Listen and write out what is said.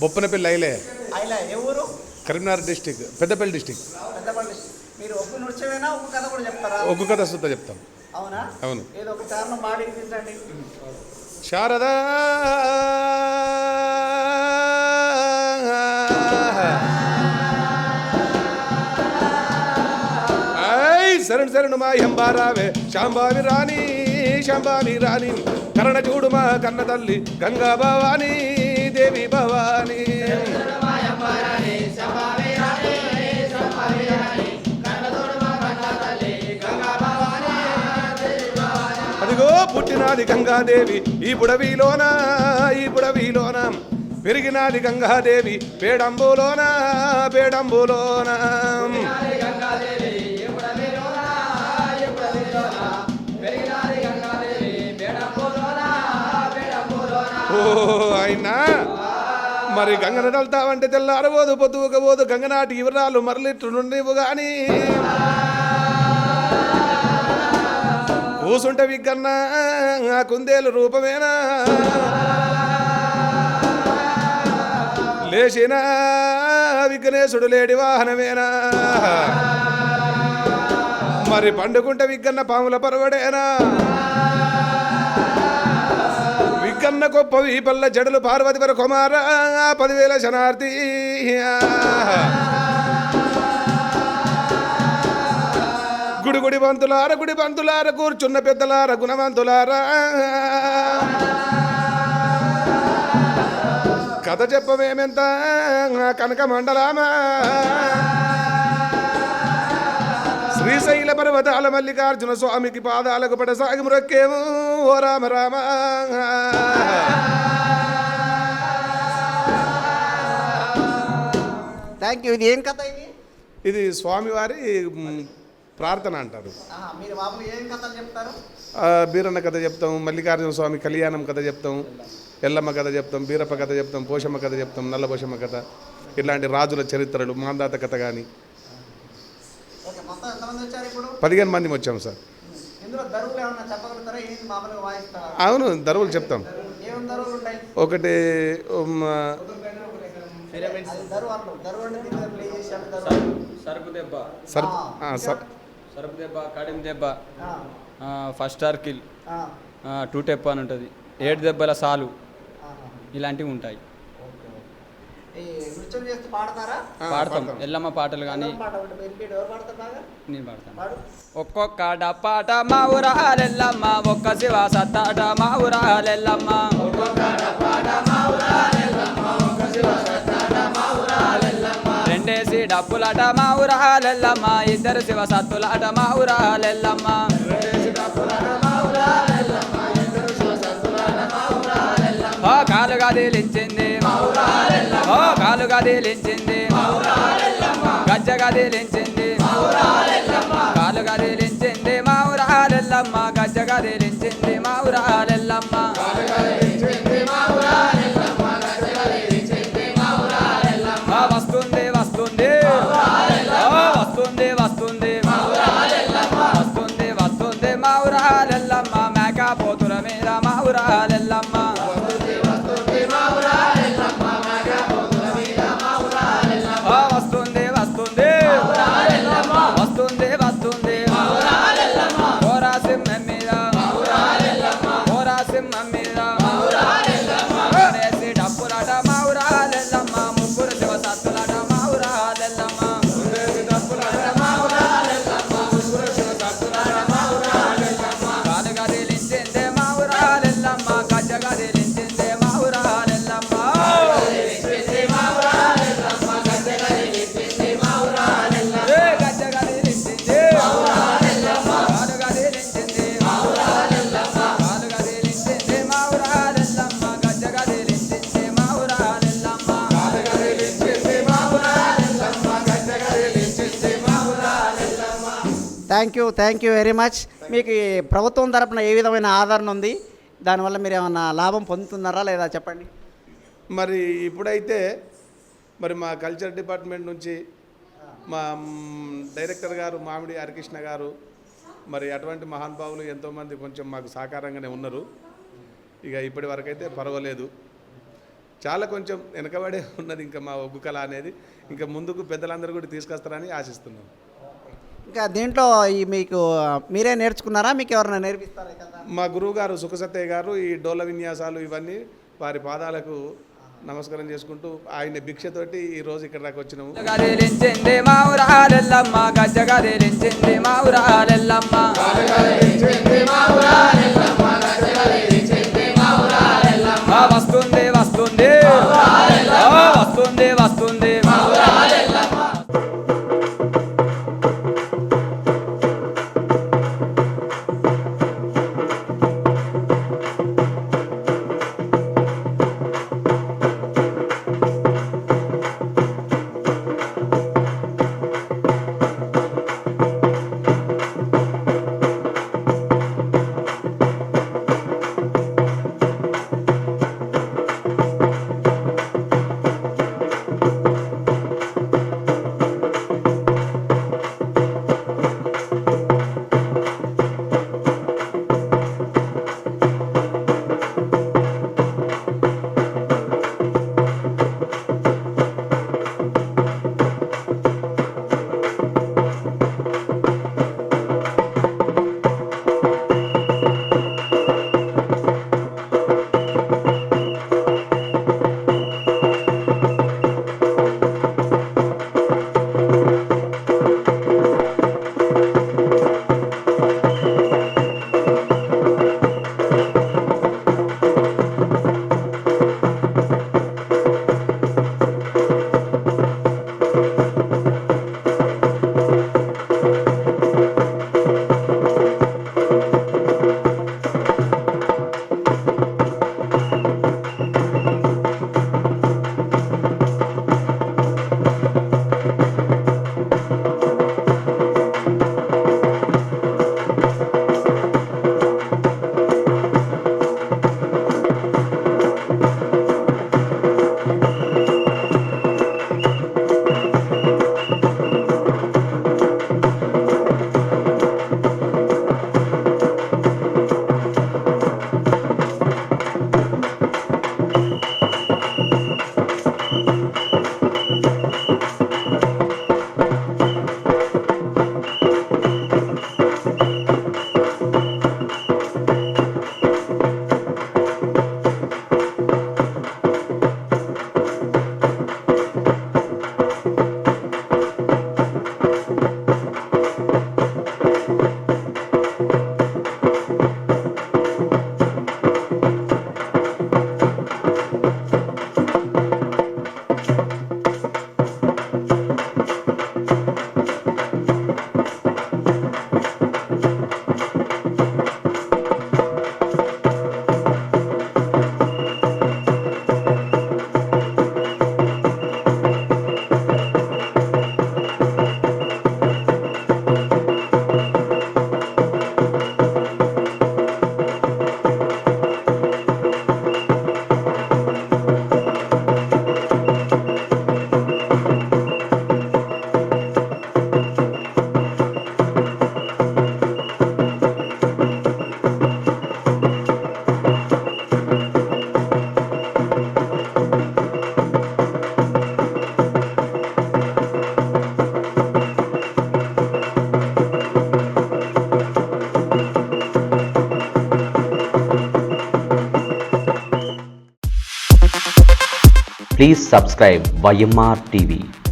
బొప్పనపల్లి అయిలే ఏ ఊరు? Karimnagar district, Peddapalli district. పెద్దపల్లి. మీరు ఒక్క నృత్యమేనా, ఒక్క కథ కూడా చెప్తారా? ఒక్క కథ సుత చెప్తాం. అవునా? అవును. ఏదో ఒక కారణం పాడి వినిపించండి. శారదా శరణు శరణు మా ఎంబారావే శాంబావి రాణి, శాంబావి రాణి కరణ చూడు మా కన్న తల్లి గంగా భవానీ, దేవి భవానీ. అదిగో పుట్టినాది గంగాదేవి ఈ బుడవిలోన, ఈ బుడవిలోన పెరిగినాది గంగాదేవి పేడంబులోన, పేడంబులోన. ఓ అయినా మరి గంగన తల్తావంటే తెల్లారబోదు, పొద్దుకపోదు గంగనాటి వివరాలు మరలిట్టు నుండివు గాని కూసుంటే విగ్గన్నా కుందేలు రూపమేనా, లేచిన విఘ్నేశుడు లేడి వాహనమేనా, మరి పండుకుంటే విగ్గన్న పాముల పరవడేనా, విగ్గన్న గొప్ప వీపల్ల జడలు పార్వతి వర కుమార 10,000 శనార్థి. గుడి బంతులార, గుడి బంతులార కూర్చున్న పెద్దలార గుణవంతులారా కథ చెప్పమేమెంత కనక మండలామా, శ్రీశైల పర్వతాల మల్లికార్జున స్వామికి పాదాలకు పడసాగి మురక్కేము ఓ రామ రామ. Thank you. ఇది ఏం కథ? ఇది స్వామివారి ప్రార్థన అంటారు. మీరు బాబు ఏం కథలు చెప్తారు? బీరన్న కథ చెప్తాం, మల్లికార్జున స్వామి కళ్యాణం కథ చెప్తాం, ఎల్లమ్మ కథ చెప్తాం, బీరప్ప కథ చెప్తాం, పోషమ్మ కథ చెప్తాం, నల్లపోషమ్మ కథ, ఇట్లాంటి రాజుల చరిత్రలు, మాందాత కథ కానీ. 15 మంది వచ్చాము సార్. అవును, దరువులు చెప్తాం. ఒకటి సరుపు దెబ్బ, కడిం దెబ్బ, ఫస్ట్ సర్కిల్, 2 టెప్ అని ఉంటుంది, 7 దెబ్బల సాలు, ఇలాంటివి ఉంటాయి. పాడతాం ఎల్లమ్మ పాటలు కానీ నేను పాడతాను. ఒక్కొక్క డప్పాట మా ఊరాలెల్లమ్మ, ఒక్క శివ సత్తాట మా ఊరాలెల్లమ్మ, రెండేసి డప్పులాట మా ఊరాలెల్లమ్మ, 2 శివ సత్తులాట మా ఊరాలెల్లమ్మ, ఓ కాలుగా దిలించింది, ఓ కాలుగా దిలించింది, గజ్జగా దిలించింది, కాలుగా దిలించింది మా ఊరాలెల్లమ్మ, గజ్జగా దిలించింది మా ఊరాలెల్లమ్మ. వస్తుంది వస్తుంది, వస్తుంది వస్తుంది, వస్తుంది వస్తుంది మా ఊరాలెల్లమ్మ, మేకపోతుల మీద మా ఊరాలెల్లమ్మ, వస్తుంది వస్తుంది, వస్తుంది వస్తుంది, కోరాసింహం మీద, కోరాసింహం మీద వేసి డప్పులాట మా ఊరాలెల్లమ్మ, 3 శివ సత్తులాట మా ఊరాలెల్లమ్మ, కాలుగా దిలించిందే మా ఊరాలెల్లమ్మ, గజ్జగా దిలించిందే మా ఊరాలెల్లమ్మ, గజ్జగా దిలించింది, కాలుగా దిలించింది, కాలుగా దిలించింది మా ఊరాలెల్లమ్మ, గజ్జగా దిలించింది మా ఊరాలెల్లమ్మ. Thank you very much. మీకు ప్రభుత్వం తరపున ఏ విధమైన ఆదరణ ఉంది? దానివల్ల మీరు ఏమన్నా లాభం పొందుతున్నారా లేదా చెప్పండి. మరి ఇప్పుడైతే మరి మా కల్చర్ డిపార్ట్మెంట్ నుంచి మా డైరెక్టర్ గారు మామిడి హరికృష్ణ గారు, మరి అటువంటి మహానుభావులు ఎంతోమంది కొంచెం మాకు సహకారంగానే ఉన్నారు. ఇక ఇప్పటి వరకైతే పర్వాలేదు. చాలా కొంచెం వెనకబడే ఉన్నది ఇంకా మా ఒగ్గు కళ అనేది. ఇంకా ముందుకు పెద్దలందరూ కూడా తీసుకొస్తారని ఆశిస్తున్నాం. ఇంకా దీంట్లో ఈ మీకు మీరే నేర్చుకున్నారా, మీకు ఎవరైనా నేర్పిస్తారా ఈ కథ? మా గురువు గారు సుఖసత్తయ్య గారు ఈ డోల విన్యాసాలు ఇవన్నీ వారి పాదాలకు నమస్కారం చేసుకుంటూ ఆయన భిక్షతోటి ఈరోజు ఇక్కడ దాకా వచ్చినాము. గదిలించింది మా ఊరాలెల్లమ్మ, గజ్జగదిలించింది మా ఊరాలెల్లమ్మ. వస్తుంది వస్తుంది వస్తుంది వస్తుంది మా ఊరాలెల్లమ్మ. Please subscribe YMR TV.